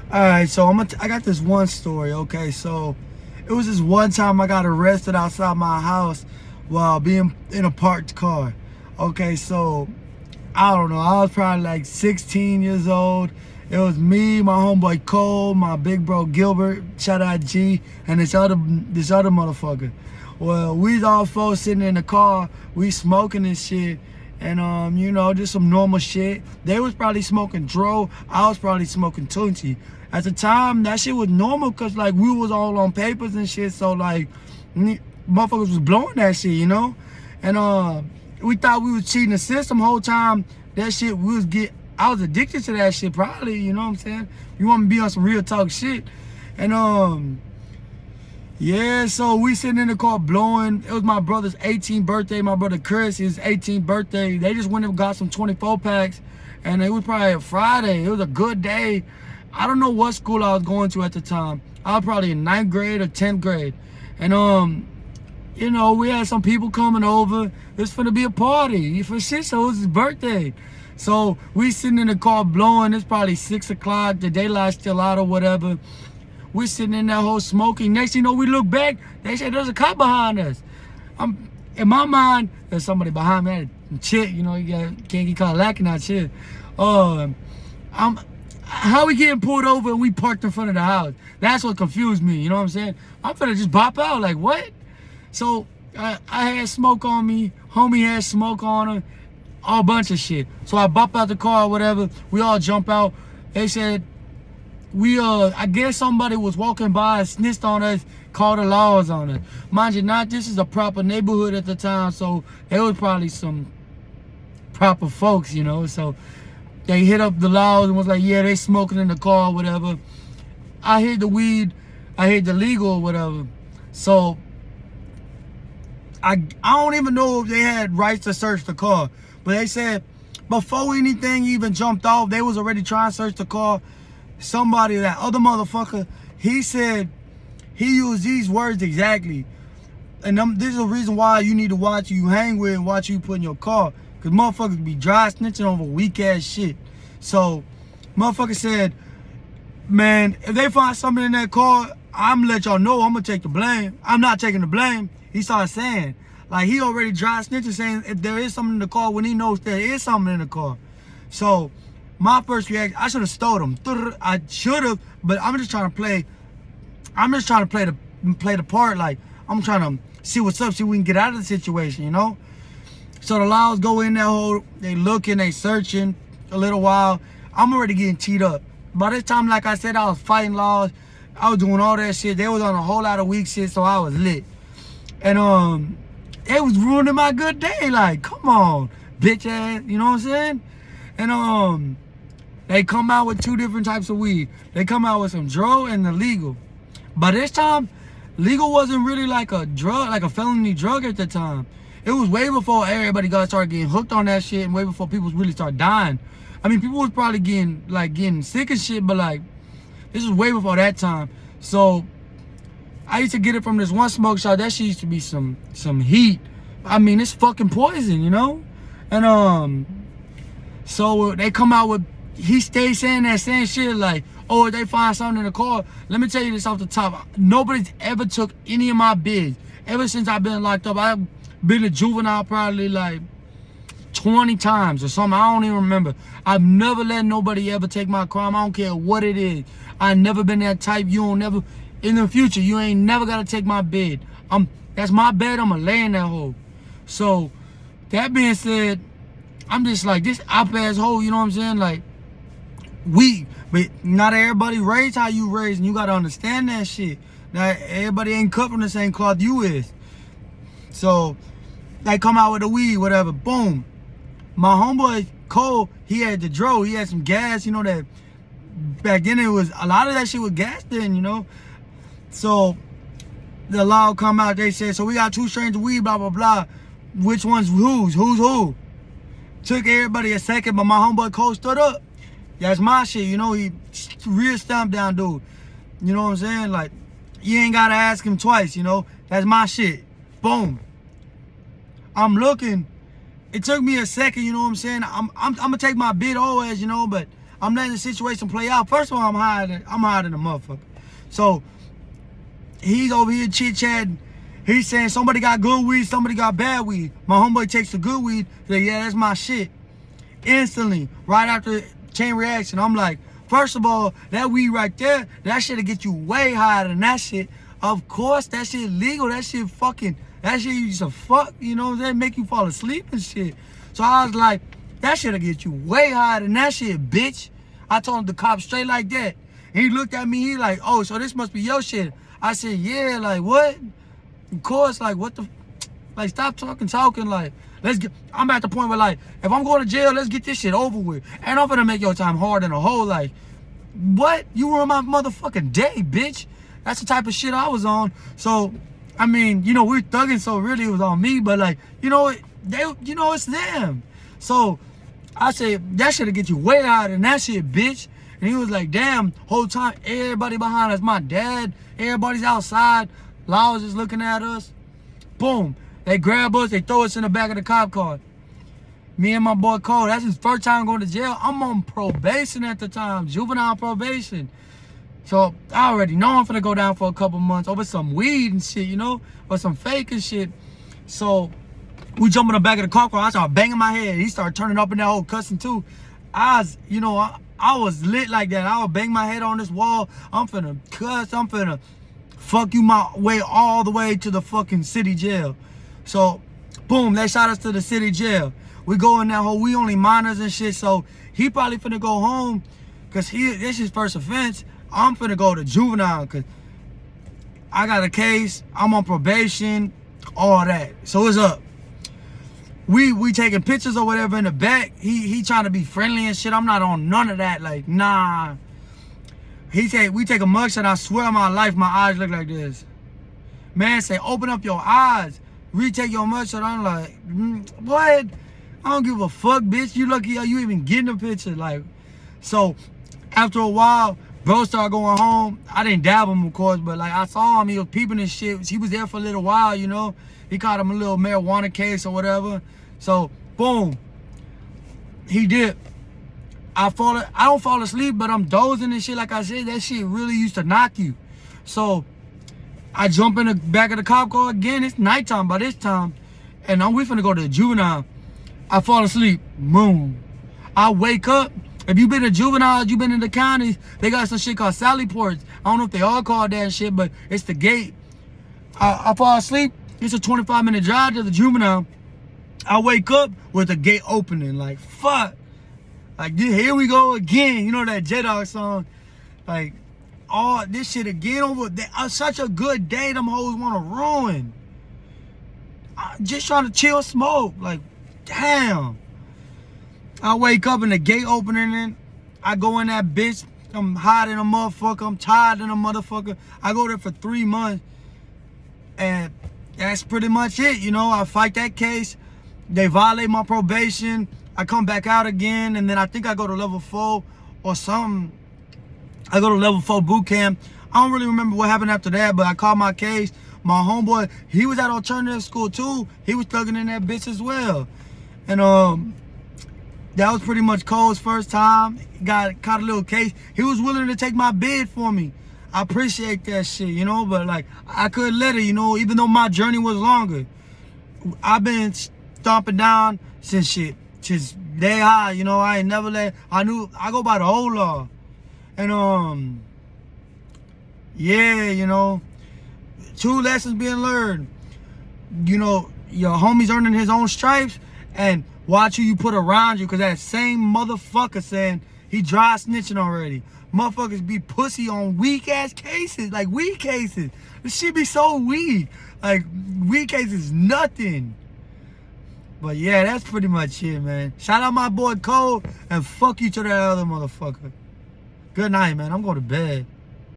All right, so I got this one story. Okay, so it was this one time I got arrested outside my house while being in a parked car. Okay, so I don't know. I was probably like 16 years old. It was me, my homeboy Cole, my big bro Gilbert, shout out G, and this other motherfucker. Well, we all four sitting in the car, we smoking and shit, and just some normal shit. They was probably smoking dro, I was probably smoking Tunchi. At the time, that shit was normal cause like we was all on papers and shit, so like motherfuckers was blowing that shit, and we thought we was cheating the system whole time. That shit I was addicted to that shit probably, you know what I'm saying? You want me to be on some real talk shit. And yeah, so we sitting in the car blowing. It was my brother's 18th birthday, my brother Chris, his 18th birthday. They just went and got some 24 packs, and it was probably a Friday. It was a good day. I don't know what school I was going to at the time. I was probably in 9th grade or 10th grade. And we had some people coming over. It's finna be a party for shit, so it was his birthday. So we sitting in the car blowing. It's probably 6 o'clock. The daylight's still out or whatever. We sitting in that hole smoking. Next thing you know, we look back. They said there's a cop behind us. In my mind, there's somebody behind me. Chick, you can't get caught lacking out shit. How we getting pulled over and we parked in front of the house? That's what confused me. You know what I'm saying? I'm finna just bop out. Like what? So I had smoke on me. Homie had smoke on him. All bunch of shit. So I bop out the car or whatever. We all jump out. They said I guess somebody was walking by and snitched on us, called the laws on us. Mind you, this is a proper neighborhood at the time, so there was probably some proper folks, so they hit up the laws and was like, yeah, they smoking in the car or whatever. I hit the weed, I hit the legal or whatever. So I don't even know if they had rights to search the car, but they said before anything even jumped off, they was already trying to search the car. Somebody, that other motherfucker, he said, he used these words exactly. And this is the reason why you need to watch who you hang with and watch who you put in your car. Because motherfuckers be dry snitching over weak ass shit. So, motherfucker said, man, if they find something in that car, I'm gonna let y'all know I'm gonna take the blame. I'm not taking the blame. He started saying, like he already dry snitching, saying if there is something in the car when he knows there is something in the car. So, my first reaction, I should have stole them. I should have, but I'm just trying to play the part. Like I'm trying to see what's up, see if we can get out of the situation, So the laws go in that hole, they looking, they searching a little while. I'm already getting teed up. By this time, like I said, I was fighting laws. I was doing all that shit. They was on a whole lot of weak shit, so I was lit. And it was ruining my good day. Like, come on, bitch ass, you know what I'm saying? And they come out with two different types of weed. They come out with some dro and the legal. But this time, legal wasn't really like a drug, like a felony drug at the time. It was way before everybody started getting hooked on that shit and way before people really started dying. I mean, people was probably getting sick and shit, but like, this was way before that time. So, I used to get it from this one smoke shop. That shit used to be some heat. I mean, it's fucking poison, And so they come out with, he stayed saying that same shit like, oh, if they find something in the car. Let me tell you this off the top. Nobody's ever took any of my bids. Ever since I've been locked up, I've been a juvenile probably like 20 times or something. I don't even remember. I've never let nobody ever take my crime. I don't care what it is. I never been that type. You don't never, in the future, you ain't never got to take my bid. That's my bed. I'm going to lay in that hole. So, that being said, I'm just like, this op-ass hole, you know what I'm saying? Like, but not everybody raised how you raised, and you gotta understand that shit. Now everybody ain't cut from the same cloth you is. So they come out with the weed, whatever, boom. My homeboy Cole, he had the dro, he had some gas, that back then it was a lot of that shit was gas then, So the law come out, they said, so we got 2 strains of weed, blah blah blah. Which one's who's who? Took everybody a second, but my homeboy Cole stood up. That's my shit, he real stomp down dude. You know what I'm saying? Like, you ain't gotta ask him twice, That's my shit. Boom. I'm looking. It took me a second, you know what I'm saying? I'm gonna take my bid always, but I'm letting the situation play out. First of all, I'm higher than a motherfucker. So he's over here chit-chatting. He's saying somebody got good weed, somebody got bad weed. My homeboy takes the good weed. Like, yeah, that's my shit. Instantly, right after chain reaction, I'm like, first of all, that weed right there, that shit'll get you way higher than that shit. Of course, that shit legal. That shit used to fuck, you know what I'm saying? Make you fall asleep and shit. So I was like, that shit'll get you way higher than that shit, bitch. I told him the cop straight like that. He looked at me, he like, oh, so this must be your shit. I said, yeah, like, what? Of course, like, what the, like, stop talking, like, I'm at the point where, like, if I'm going to jail, let's get this shit over with. And I'm gonna make your time hard in a hole, like, what? You ruined my motherfucking day, bitch. That's the type of shit I was on. So, I mean, you know, we're thugging, so really it was on me, but, like, you know, it's them. So, I said, that shit'll get you way higher than that shit, bitch. And he was like, damn, whole time, everybody behind us, my dad, everybody's outside. Laws is looking at us. Boom. They grab us, they throw us in the back of the cop car. Me and my boy Cole, that's his first time going to jail. I'm on probation at the time, juvenile probation. So I already know I'm finna go down for a couple months over some weed and shit, you know, or some fake and shit. So we jump in the back of the cop car. I start banging my head. He started turning up in that whole cussing too. I was, you know, I was lit like that. I would bang my head on this wall. I'm finna cuss. I'm finna fuck you my way all the way to the fucking city jail. So, boom, they shot us to the city jail. We go in that hole. We only minors and shit. So he probably finna go home because this his first offense. I'm finna go to juvenile because I got a case. I'm on probation, all that. So it's up. We taking pictures or whatever in the back. He trying to be friendly and shit. I'm not on none of that. Like, nah. We take a mugshot. I swear on my life, my eyes look like this. Man say, open up your eyes. Retake your mugshot. I'm like, what? I don't give a fuck, bitch. You lucky you even getting a picture. Like, so after a while, bro started going home. I didn't dab him, of course, but like I saw him. He was peeping and shit. He was there for a little while, you know. He caught him a little marijuana case or whatever. So, boom. He dipped. I don't fall asleep, but I'm dozing and shit. Like I said, that shit really used to knock you. So I jump in the back of the cop car again. It's nighttime by this time. And we finna go to the juvenile. I fall asleep. Boom. I wake up. If you been a juvenile, you been in the counties, they got some shit called Sally Ports. I don't know if they all call that shit, but it's the gate. I fall asleep. It's a 25-minute drive to the juvenile. I wake up with the gate opening. Like, fuck. Like, here we go again. You know that J-Dog song? Like, oh, this shit again over. Such a good day them hoes want to ruin. I'm just trying to chill, smoke. Like, damn. I wake up and the gate opening and I go in that bitch. I'm hot in a motherfucker. I'm tired in a motherfucker. I go there for 3 months. And that's pretty much it. You know, I fight that case. They violate my probation. I come back out again, and then I think I go to level 4 or something. I go to level 4 boot camp. I don't really remember what happened after that, but I caught my case. My homeboy, he was at alternative school too. He was thugging in that bitch as well. And that was pretty much Cole's first time. Caught a little case. He was willing to take my bid for me. I appreciate that shit, you know, but like I couldn't let it, you know, even though my journey was longer. I've been stomping down since day high, you know. I ain't never I go by the whole law. And yeah, you know, 2 lessons being learned. You know, your homie's earning his own stripes, and watch who you put around you, because that same motherfucker saying he dry snitching already. Motherfuckers be pussy on weak ass cases, like weak cases. This shit be so weak. Like weak cases, nothing. But yeah, that's pretty much it, man. Shout out my boy Cole, and fuck you to that other motherfucker. Good night, man. I'm going to bed.